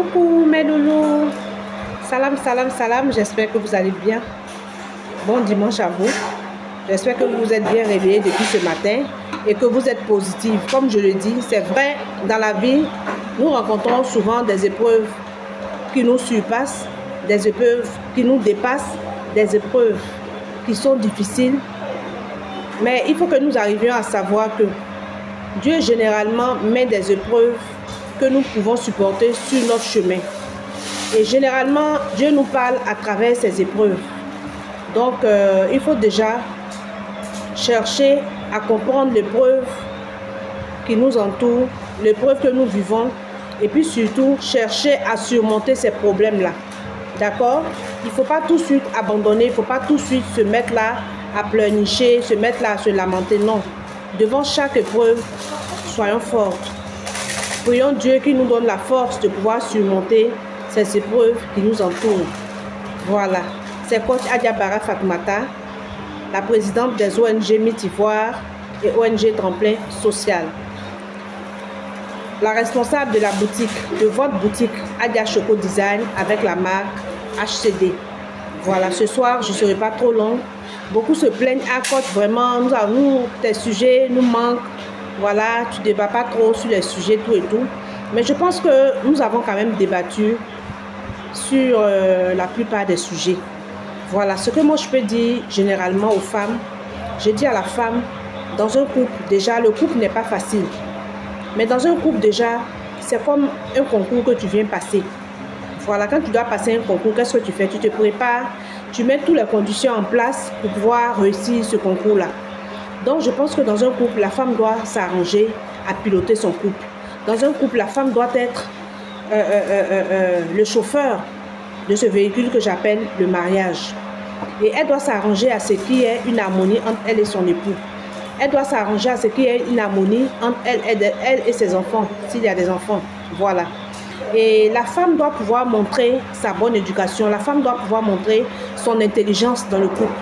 Coucou mes loulous, salam, salam, salam, j'espère que vous allez bien. Bon dimanche à vous. J'espère que vous êtes bien réveillés depuis ce matin et que vous êtes positifs. Comme je le dis, c'est vrai, dans la vie, nous rencontrons souvent des épreuves qui nous surpassent, des épreuves qui nous dépassent, des épreuves qui sont difficiles. Mais il faut que nous arrivions à savoir que Dieu généralement met des épreuves que nous pouvons supporter sur notre chemin. Et généralement, Dieu nous parle à travers ces épreuves. Donc, il faut déjà chercher à comprendre l'épreuve qui nous entoure, l'épreuve que nous vivons, et puis surtout chercher à surmonter ces problèmes-là. D'accord? Il ne faut pas tout de suite abandonner, il ne faut pas tout de suite se mettre là à pleurnicher, se mettre là à se lamenter. Non. Devant chaque épreuve, soyons forts. Prions Dieu qui nous donne la force de pouvoir surmonter ces épreuves qui nous entourent. Voilà. C'est coach Adiabara Fatoumata, la présidente des ONG Mythe-Ivoire et ONG Tremplin Social. La responsable de la boutique, de votre boutique Adia Choco Design avec la marque HCD. Voilà, ce soir, je ne serai pas trop long. Beaucoup se plaignent à côté, vraiment, tes sujets nous manquent. Voilà, tu ne débats pas trop sur les sujets, tout et tout. Mais je pense que nous avons quand même débattu sur la plupart des sujets. Voilà, ce que moi je peux dire généralement aux femmes, je dis à la femme, dans un couple, déjà, le couple n'est pas facile. Mais dans un couple, déjà, c'est comme un concours que tu viens passer. Voilà, quand tu dois passer un concours, qu'est-ce que tu fais? Tu te prépares, tu mets toutes les conditions en place pour pouvoir réussir ce concours-là. Donc, je pense que dans un couple, la femme doit s'arranger à piloter son couple. Dans un couple, la femme doit être le chauffeur de ce véhicule que j'appelle le mariage. Et elle doit s'arranger à ce qu'il y ait une harmonie entre elle et son époux. Elle doit s'arranger à ce qu'il y ait une harmonie entre elle et ses enfants, s'il y a des enfants. Voilà. Et la femme doit pouvoir montrer sa bonne éducation. La femme doit pouvoir montrer son intelligence dans le couple.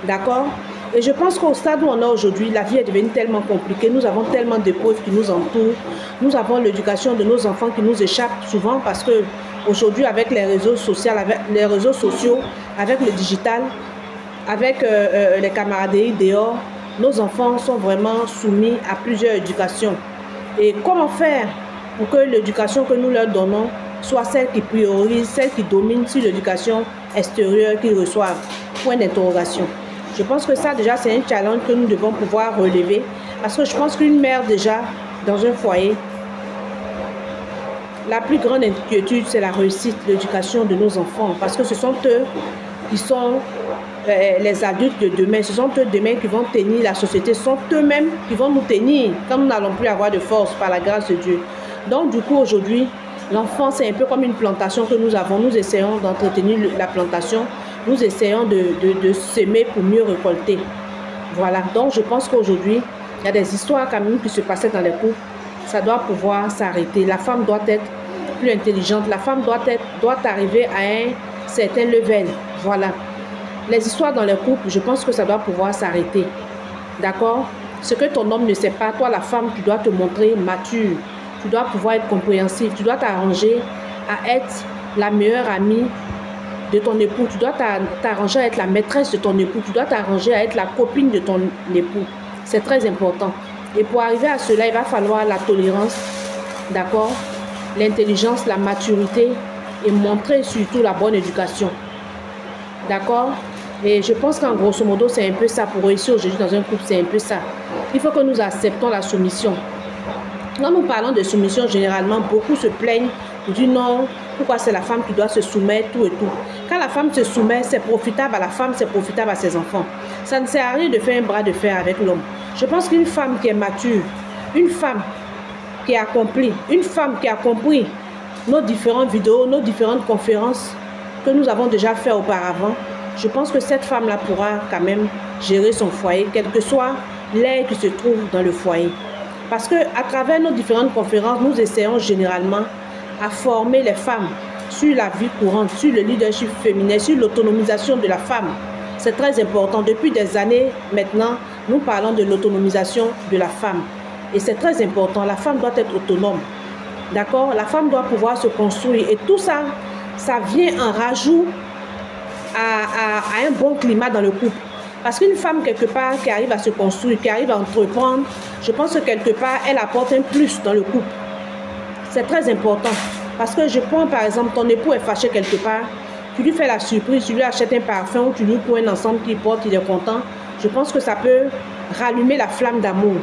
D'accord? Et je pense qu'au stade où on est aujourd'hui, la vie est devenue tellement compliquée. Nous avons tellement d'épreuves qui nous entourent. Nous avons l'éducation de nos enfants qui nous échappe souvent parce que aujourd'hui, avec les réseaux sociaux, avec le digital, avec les camaraderies dehors, nos enfants sont vraiment soumis à plusieurs éducations. Et comment faire pour que l'éducation que nous leur donnons soit celle qui priorise, celle qui domine sur l'éducation extérieure qu'ils reçoivent? Point d'interrogation. Je pense que ça, déjà, c'est un challenge que nous devons pouvoir relever. Parce que je pense qu'une mère, déjà, dans un foyer, la plus grande inquiétude, c'est la réussite, l'éducation de nos enfants. Parce que ce sont eux qui sont les adultes de demain. Ce sont eux demain qui vont tenir la société. Ce sont eux-mêmes qui vont nous tenir quand nous n'allons plus avoir de force par la grâce de Dieu. Donc, du coup, aujourd'hui, l'enfant, c'est un peu comme une plantation que nous avons. Nous essayons d'entretenir la plantation. Nous essayons de semer pour mieux récolter. Voilà. Donc, je pense qu'aujourd'hui, il y a des histoires quand même qui se passaient dans les couples. Ça doit pouvoir s'arrêter. La femme doit être plus intelligente. La femme doit arriver à un certain level. Voilà. Les histoires dans les couples, je pense que ça doit pouvoir s'arrêter. D'accord? Ce que ton homme ne sait pas, toi, la femme, tu dois te montrer mature. Tu dois pouvoir être compréhensif. Tu dois t'arranger à être la meilleure amie de ton époux. Tu dois t'arranger à être la maîtresse de ton époux. Tu dois t'arranger à être la copine de ton époux. C'est très important. Et pour arriver à cela, il va falloir la tolérance, d'accord, l'intelligence, la maturité et montrer surtout la bonne éducation. D'accord? Et je pense qu'en grosso modo, c'est un peu ça. Pour réussir aujourd'hui dans un couple, c'est un peu ça. Il faut que nous acceptons la soumission. Quand nous parlons de soumission, généralement, beaucoup se plaignent du non, pourquoi c'est la femme qui doit se soumettre, tout et tout. Quand la femme se soumet, c'est profitable à la femme, c'est profitable à ses enfants. Ça ne sert à rien de faire un bras de fer avec l'homme. Je pense qu'une femme qui est mature, une femme qui est accomplie, une femme qui a compris nos différentes vidéos, nos différentes conférences que nous avons déjà fait auparavant, je pense que cette femme-là pourra quand même gérer son foyer, quel que soit l'air qui se trouve dans le foyer. Parce qu'à travers nos différentes conférences, nous essayons généralement à former les femmes sur la vie courante, sur le leadership féminin, sur l'autonomisation de la femme. C'est très important. Depuis des années maintenant, nous parlons de l'autonomisation de la femme. Et c'est très important. La femme doit être autonome. D'accord? La femme doit pouvoir se construire. Et tout ça, ça vient en rajout à un bon climat dans le couple. Parce qu'une femme, quelque part, qui arrive à se construire, qui arrive à entreprendre, je pense que quelque part, elle apporte un plus dans le couple. C'est très important. Parce que je prends, par exemple, ton époux est fâché quelque part, tu lui fais la surprise, tu lui achètes un parfum ou tu lui prends un ensemble qu'il porte, il est content. Je pense que ça peut rallumer la flamme d'amour.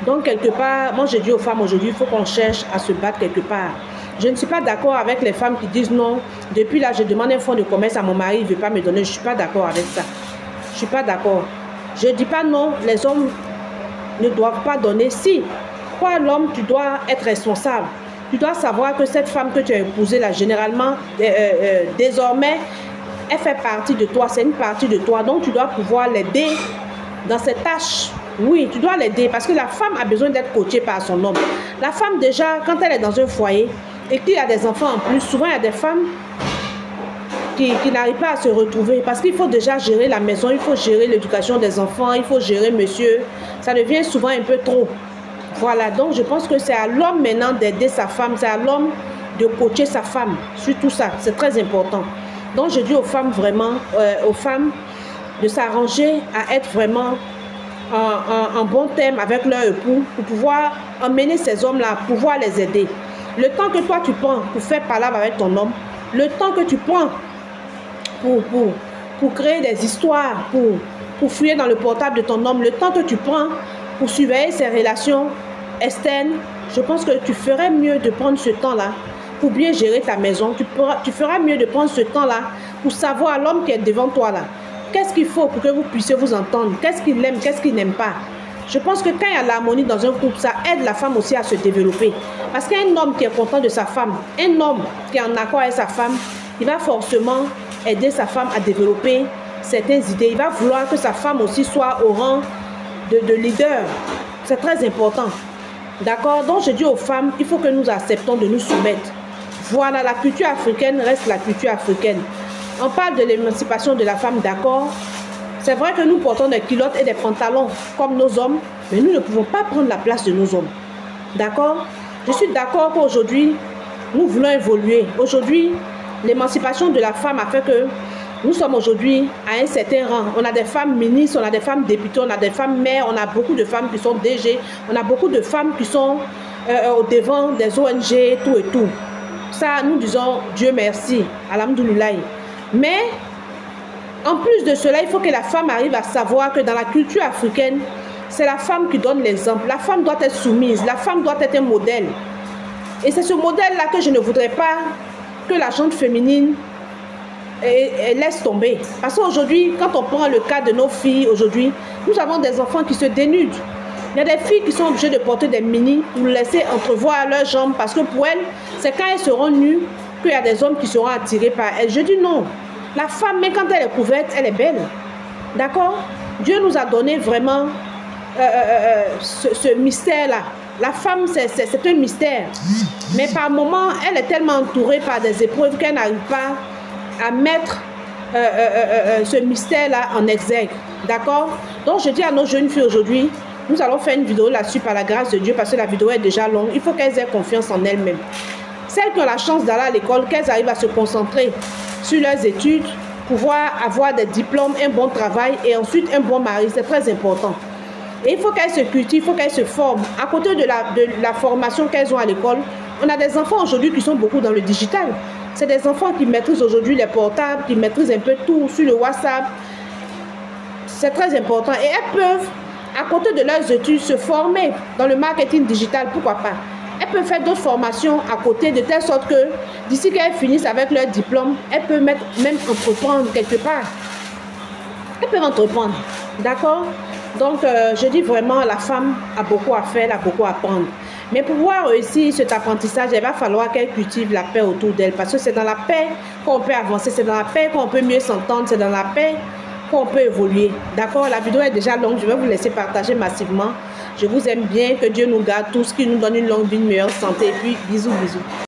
Donc, quelque part, moi, j'ai dit aux femmes aujourd'hui, il faut qu'on cherche à se battre quelque part. Je ne suis pas d'accord avec les femmes qui disent non. Depuis là, je demande un fonds de commerce à mon mari, il ne veut pas me donner. Je ne suis pas d'accord avec ça. Je ne suis pas d'accord. Je ne dis pas non, les hommes ne doivent pas donner. Si, toi, l'homme, tu dois être responsable. Tu dois savoir que cette femme que tu as épousée, là, généralement, désormais, elle fait partie de toi. C'est une partie de toi. Donc, tu dois pouvoir l'aider dans ses tâches. Oui, tu dois l'aider parce que la femme a besoin d'être coachée par son homme. La femme, déjà, quand elle est dans un foyer et qu'il y a des enfants en plus, souvent, il y a des femmes qui n'arrivent pas à se retrouver parce qu'il faut déjà gérer la maison, il faut gérer l'éducation des enfants, il faut gérer monsieur. Ça devient souvent un peu trop. Voilà, donc je pense que c'est à l'homme maintenant d'aider sa femme, c'est à l'homme de coacher sa femme, surtout ça, c'est très important. Donc je dis aux femmes vraiment, aux femmes de s'arranger à être vraiment en bon terme avec leur époux pour pouvoir emmener ces hommes-là, pouvoir les aider. Le temps que toi tu prends pour faire palabre avec ton homme, le temps que tu prends pour créer des histoires, pour fouiller dans le portable de ton homme, le temps que tu prends pour surveiller ses relations externes, je pense que tu ferais mieux de prendre ce temps-là pour bien gérer ta maison. Tu feras mieux de prendre ce temps-là pour savoir l'homme qui est devant toi là. Qu'est-ce qu'il faut pour que vous puissiez vous entendre? Qu'est-ce qu'il aime? Qu'est-ce qu'il n'aime pas? Je pense que quand il y a l'harmonie dans un couple, ça aide la femme aussi à se développer. Parce qu'un homme qui est content de sa femme, un homme qui est en accord avec sa femme, il va forcément aider sa femme à développer certaines idées. Il va vouloir que sa femme aussi soit au rang de leader. C'est très important. D'accord? Donc je dis aux femmes, il faut que nous acceptons de nous soumettre. Voilà, la culture africaine reste la culture africaine. On parle de l'émancipation de la femme, d'accord? C'est vrai que nous portons des culottes et des pantalons comme nos hommes, mais nous ne pouvons pas prendre la place de nos hommes. D'accord? Je suis d'accord qu'aujourd'hui, nous voulons évoluer. Aujourd'hui, l'émancipation de la femme a fait que nous sommes aujourd'hui à un certain rang. On a des femmes ministres, on a des femmes députées, on a des femmes maires, on a beaucoup de femmes qui sont DG, on a beaucoup de femmes qui sont au devant des ONG, tout et tout. Ça, nous disons Dieu merci, alhamdoulilah. Mais en plus de cela, il faut que la femme arrive à savoir que dans la culture africaine, c'est la femme qui donne l'exemple. La femme doit être soumise, la femme doit être un modèle. Et c'est ce modèle-là que je ne voudrais pas que la gente féminine laisse tomber. Parce qu'aujourd'hui, quand on prend le cas de nos filles, aujourd'hui, nous avons des enfants qui se dénudent. Il y a des filles qui sont obligées de porter des mini pour laisser entrevoir leurs jambes parce que pour elles, c'est quand elles seront nues qu'il y a des hommes qui seront attirés par elles. Je dis non. La femme, même quand elle est couverte, elle est belle. D'accord? Dieu nous a donné vraiment ce mystère-là. La femme, c'est un mystère. Mais par moments, elle est tellement entourée par des épreuves qu'elle n'arrive pas à mettre ce mystère-là en exergue. D'accord? Donc, je dis à nos jeunes filles aujourd'hui, nous allons faire une vidéo là-dessus par la grâce de Dieu parce que la vidéo est déjà longue. Il faut qu'elles aient confiance en elles-mêmes. Celles qui ont la chance d'aller à l'école, qu'elles arrivent à se concentrer sur leurs études, pouvoir avoir des diplômes, un bon travail et ensuite un bon mari. C'est très important. Et il faut qu'elles se cultivent, il faut qu'elles se forment. À côté de la formation qu'elles ont à l'école, on a des enfants aujourd'hui qui sont beaucoup dans le digital. C'est des enfants qui maîtrisent aujourd'hui les portables, qui maîtrisent un peu tout sur le WhatsApp. C'est très important. Et elles peuvent, à côté de leurs études, se former dans le marketing digital, pourquoi pas. Elles peuvent faire d'autres formations à côté, de telle sorte que d'ici qu'elles finissent avec leur diplôme, elles peuvent même entreprendre quelque part. Elles peuvent entreprendre. D'accord? Donc, je dis vraiment, la femme a beaucoup à faire, elle a beaucoup à apprendre. Mais pour pouvoir réussir cet apprentissage, il va falloir qu'elle cultive la paix autour d'elle. Parce que c'est dans la paix qu'on peut avancer, c'est dans la paix qu'on peut mieux s'entendre, c'est dans la paix qu'on peut évoluer. D'accord? La vidéo est déjà longue, je vais vous laisser partager massivement. Je vous aime bien, que Dieu nous garde tous, qu'il nous donne une longue vie, une meilleure santé. Et puis, bisous, bisous.